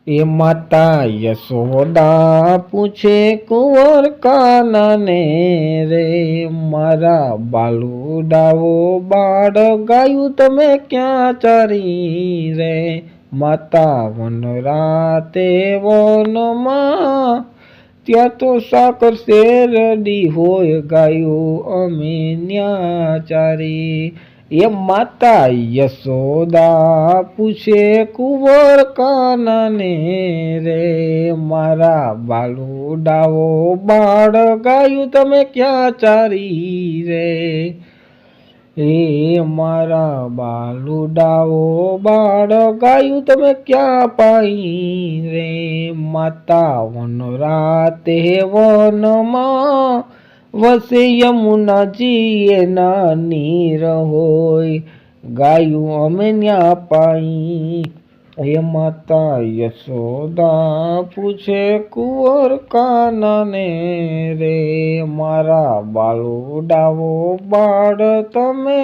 એ માતા યશોદા પૂછે કુંવર કાનને રે, મારા બાલુડાવો બાળ ગાયું તમે ક્યાં ચારી રે? માતા વન રાતે વનમાં, ત્યાં તો સાકર શેરડી હોય ગાયું અમે ન્યા ચારી. એ માતા યશોદા પૂછે કુંવર કાનને રે, મારા બાલુડાવો બાળ ગાયું તમે ક્યાં ચારી રે? એ મારા બાલુડાવો બાળ ગાયું તમે ક્યાં પાઈ રે? માતા વન રાતે વનમાં, વસે યમુનાજી એના નીર હોય ગાયું અમે ન્યા પાઈ. એ માતા યશોદા પૂછે કુંવર કાનને રે, મારા બાલુડાવો બાળ તમે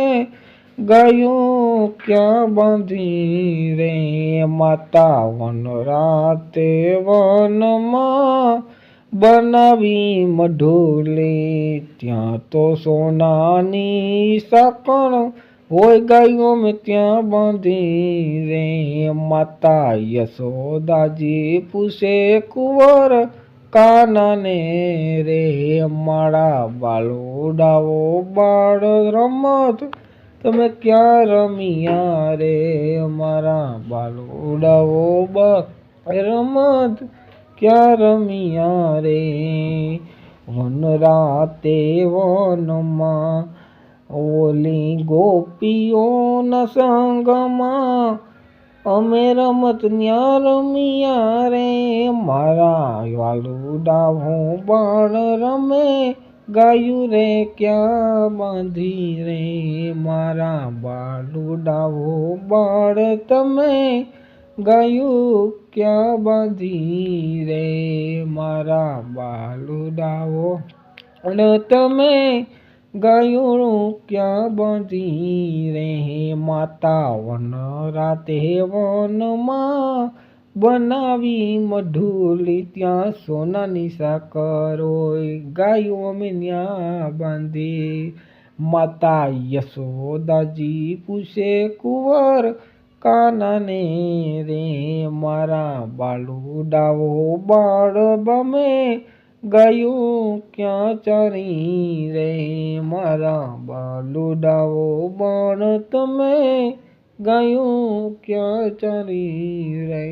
ગાયું ક્યાં બાંધી રે? માતા વન રાતે વનમાં, બનાવી મઢુલી ત્યાં તો સોનાની સાકણ હોય ગાયું અમે ત્યાં બાંધી રે. માતા યશોદાજી પૂછે કુંવર કાનને રે, મારા બાલુડાવો બાળ રમત તમે ક્યાં રમિયા રે? મારા બાલુડાવો બાળ રમત ક્યાં રમિયા રે? વન રાતે વનમાં, ઓલી ગોપીઓના સંગમાં, અમે રમત ન્યા રમિયા રે. મારા બાલુડાવો બાળ રમે ગાયું રે ક્યાં બાંધી રે? મારા બાલુડાવો બાળ તમે ગાયું ક્યાં બાંધી રે? મારા બાલુડાવો અને તમે ગાયું ક્યાં બાંધી રે? માતા વન રાતે વનમાં, બનાવી મઢુલી ત્યાં સોનાની સાકર હોય ગાયું અમે ન્યા બાંધી. માતા યશોદાજી પૂછે કુંવર કાનને રે, મારા બાલુડાવો બાળ બમે ગાયું ક્યાં ચારી રે? મારા બાલુડાવો બાળ તમે ગાયું ક્યાં ચારી રે?